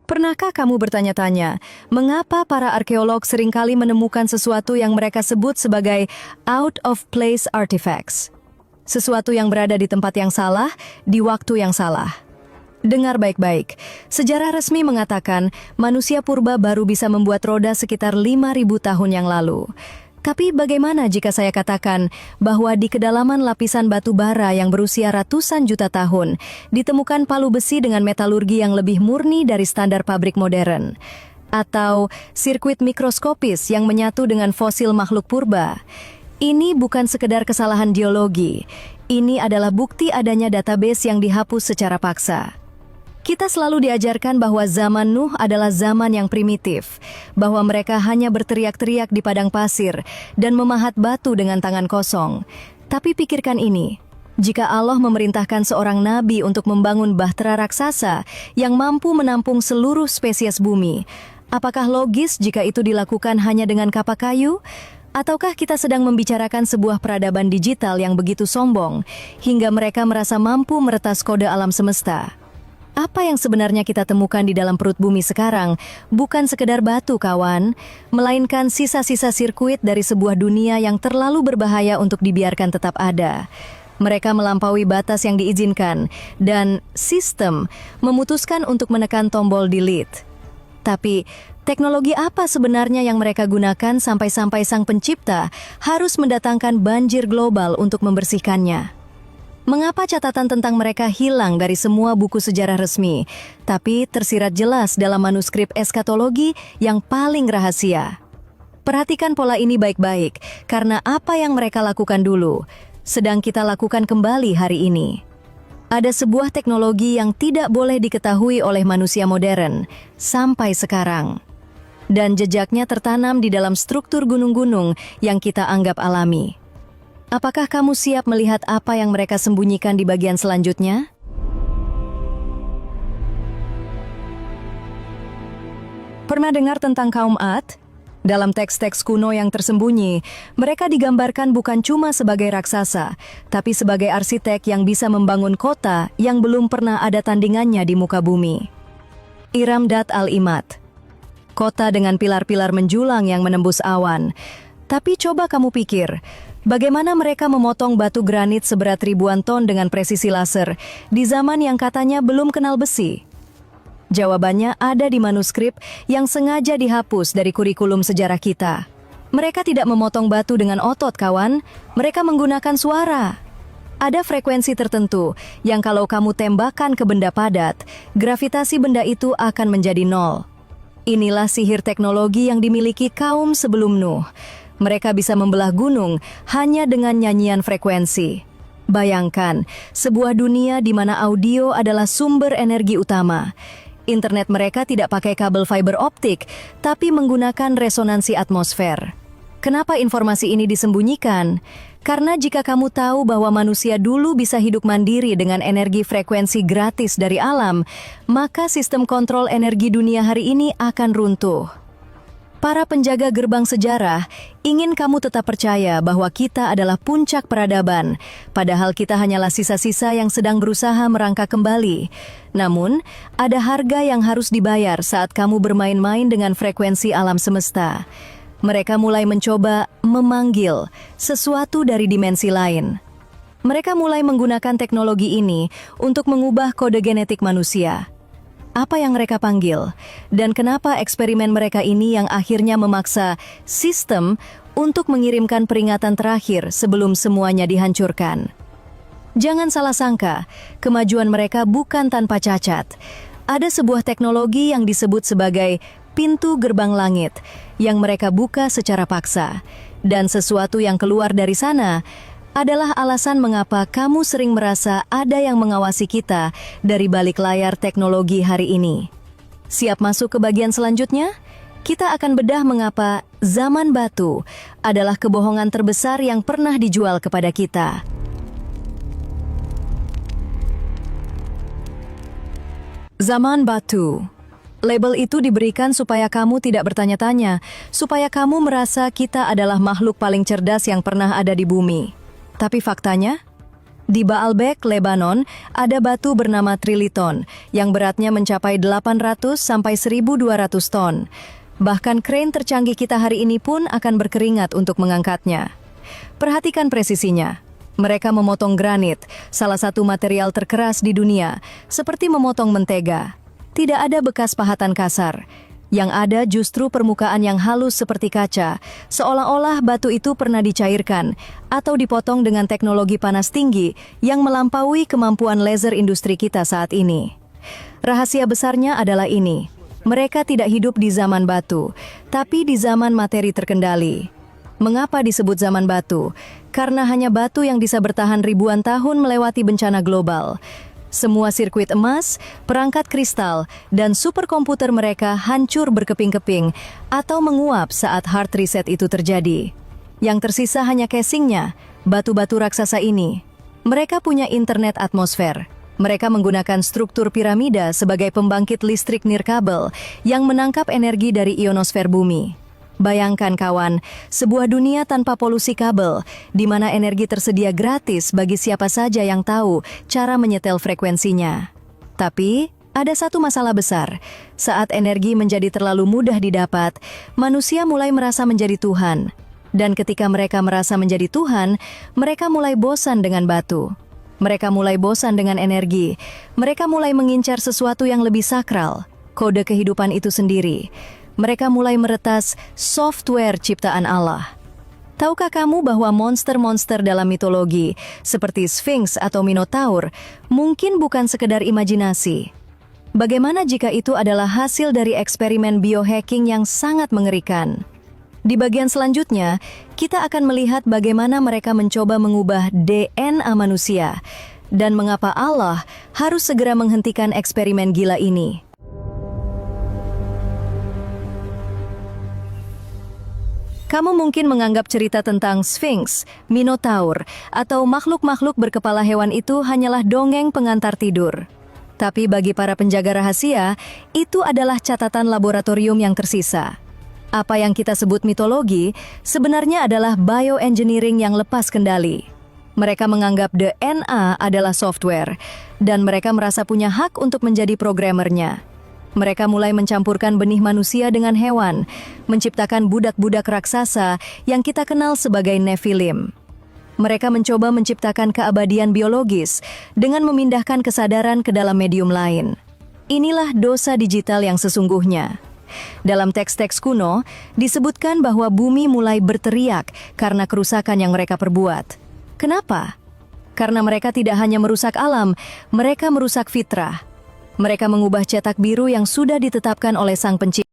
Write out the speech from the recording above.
Pernahkah kamu bertanya-tanya, mengapa para arkeolog seringkali menemukan sesuatu yang mereka sebut sebagai out-of-place artifacts? Sesuatu yang berada di tempat yang salah, di waktu yang salah. Dengar baik-baik, sejarah resmi mengatakan manusia purba baru bisa membuat roda sekitar 5.000 tahun yang lalu. Tapi bagaimana jika saya katakan bahwa di kedalaman lapisan batu bara yang berusia ratusan juta tahun, ditemukan palu besi dengan metalurgi yang lebih murni dari standar pabrik modern? Atau sirkuit mikroskopis yang menyatu dengan fosil makhluk purba? Ini bukan sekedar kesalahan geologi, ini adalah bukti adanya database yang dihapus secara paksa. Kita selalu diajarkan bahwa zaman Nuh adalah zaman yang primitif, bahwa mereka hanya berteriak-teriak di padang pasir dan memahat batu dengan tangan kosong. Tapi pikirkan ini, jika Allah memerintahkan seorang nabi untuk membangun bahtera raksasa yang mampu menampung seluruh spesies bumi, apakah logis jika itu dilakukan hanya dengan kapak kayu? Ataukah kita sedang membicarakan sebuah peradaban digital yang begitu sombong, hingga mereka merasa mampu meretas kode alam semesta? Apa yang sebenarnya kita temukan di dalam perut bumi sekarang bukan sekedar batu, kawan, melainkan sisa-sisa sirkuit dari sebuah dunia yang terlalu berbahaya untuk dibiarkan tetap ada. Mereka melampaui batas yang diizinkan, dan sistem memutuskan untuk menekan tombol delete. Tapi, teknologi apa sebenarnya yang mereka gunakan sampai-sampai Sang Pencipta harus mendatangkan banjir global untuk membersihkannya? Mengapa catatan tentang mereka hilang dari semua buku sejarah resmi, tapi tersirat jelas dalam manuskrip eskatologi yang paling rahasia? Perhatikan pola ini baik-baik, karena apa yang mereka lakukan dulu, sedang kita lakukan kembali hari ini. Ada sebuah teknologi yang tidak boleh diketahui oleh manusia modern, sampai sekarang. Dan jejaknya tertanam di dalam struktur gunung-gunung yang kita anggap alami. Apakah kamu siap melihat apa yang mereka sembunyikan di bagian selanjutnya? Pernah dengar tentang kaum Ad? Dalam teks-teks kuno yang tersembunyi, mereka digambarkan bukan cuma sebagai raksasa, tapi sebagai arsitek yang bisa membangun kota yang belum pernah ada tandingannya di muka bumi. Iram Dat al-Imad. Kota dengan pilar-pilar menjulang yang menembus awan. Tapi coba kamu pikir, bagaimana mereka memotong batu granit seberat ribuan ton dengan presisi laser di zaman yang katanya belum kenal besi? Jawabannya ada di manuskrip yang sengaja dihapus dari kurikulum sejarah kita. Mereka tidak memotong batu dengan otot, kawan. Mereka menggunakan suara. Ada frekuensi tertentu yang kalau kamu tembakan ke benda padat, gravitasi benda itu akan menjadi nol. Inilah sihir teknologi yang dimiliki kaum sebelum Nuh. Mereka bisa membelah gunung hanya dengan nyanyian frekuensi. Bayangkan, sebuah dunia di mana audio adalah sumber energi utama. Internet mereka tidak pakai kabel fiber optik, tapi menggunakan resonansi atmosfer. Kenapa informasi ini disembunyikan? Karena jika kamu tahu bahwa manusia dulu bisa hidup mandiri dengan energi frekuensi gratis dari alam, maka sistem kontrol energi dunia hari ini akan runtuh. Para penjaga gerbang sejarah ingin kamu tetap percaya bahwa kita adalah puncak peradaban, padahal kita hanyalah sisa-sisa yang sedang berusaha merangkak kembali. Namun, ada harga yang harus dibayar saat kamu bermain-main dengan frekuensi alam semesta. Mereka mulai mencoba memanggil sesuatu dari dimensi lain. Mereka mulai menggunakan teknologi ini untuk mengubah kode genetik manusia. Apa yang mereka panggil, dan kenapa eksperimen mereka ini yang akhirnya memaksa sistem untuk mengirimkan peringatan terakhir sebelum semuanya dihancurkan. Jangan salah sangka, kemajuan mereka bukan tanpa cacat. Ada sebuah teknologi yang disebut sebagai pintu gerbang langit, yang mereka buka secara paksa, dan sesuatu yang keluar dari sana adalah alasan mengapa kamu sering merasa ada yang mengawasi kita dari balik layar teknologi hari ini. Siap masuk ke bagian selanjutnya? Kita akan bedah mengapa zaman batu adalah kebohongan terbesar yang pernah dijual kepada kita. Zaman batu. Label itu diberikan supaya kamu tidak bertanya-tanya, supaya kamu merasa kita adalah makhluk paling cerdas yang pernah ada di bumi. Tapi faktanya, Di Baalbek, Lebanon, ada batu bernama triliton yang beratnya mencapai 800 sampai 1.200 ton. Bahkan krain tercanggih kita hari ini pun akan berkeringat untuk mengangkatnya. Perhatikan presisinya. Mereka memotong granit, salah satu material terkeras di dunia, seperti memotong mentega. Tidak ada bekas pahatan kasar. Yang ada justru permukaan yang halus seperti kaca, seolah-olah batu itu pernah dicairkan atau dipotong dengan teknologi panas tinggi yang melampaui kemampuan laser industri kita saat ini. Rahasia besarnya adalah ini. Mereka tidak hidup di zaman batu, tapi di zaman materi terkendali. Mengapa disebut zaman batu? Karena hanya batu yang bisa bertahan ribuan tahun melewati bencana global. Semua sirkuit emas, perangkat kristal, dan superkomputer mereka hancur berkeping-keping atau menguap saat hard reset itu terjadi. Yang tersisa hanya casingnya, batu-batu raksasa ini. Mereka punya internet atmosfer. Mereka menggunakan struktur piramida sebagai pembangkit listrik nirkabel yang menangkap energi dari ionosfer bumi. Bayangkan kawan, sebuah dunia tanpa polusi kabel, di mana energi tersedia gratis bagi siapa saja yang tahu cara menyetel frekuensinya. Tapi, ada satu masalah besar. Saat energi menjadi terlalu mudah didapat, manusia mulai merasa menjadi Tuhan. Dan ketika mereka merasa menjadi Tuhan, mereka mulai bosan dengan batu. Mereka mulai bosan dengan energi. Mereka mulai mengincar sesuatu yang lebih sakral, kode kehidupan itu sendiri. Mereka mulai meretas software ciptaan Allah. Tahukah kamu bahwa monster-monster dalam mitologi, seperti Sphinx atau Minotaur, mungkin bukan sekedar imajinasi? Bagaimana jika itu adalah hasil dari eksperimen biohacking yang sangat mengerikan? Di bagian selanjutnya, kita akan melihat bagaimana mereka mencoba mengubah DNA manusia, dan mengapa Allah harus segera menghentikan eksperimen gila ini. Kamu mungkin menganggap cerita tentang Sphinx, Minotaur, atau makhluk-makhluk berkepala hewan itu hanyalah dongeng pengantar tidur. Tapi bagi para penjaga rahasia, itu adalah catatan laboratorium yang tersisa. Apa yang kita sebut mitologi sebenarnya adalah bioengineering yang lepas kendali. Mereka menganggap DNA adalah software, dan mereka merasa punya hak untuk menjadi programmernya. Mereka mulai mencampurkan benih manusia dengan hewan, menciptakan budak-budak raksasa yang kita kenal sebagai Nephilim. Mereka mencoba menciptakan keabadian biologis dengan memindahkan kesadaran ke dalam medium lain. Inilah dosa digital yang sesungguhnya. Dalam teks-teks kuno, disebutkan bahwa bumi mulai berteriak karena kerusakan yang mereka perbuat. Kenapa? Karena mereka tidak hanya merusak alam, mereka merusak fitrah. Mereka mengubah cetak biru yang sudah ditetapkan oleh Sang Pencipta.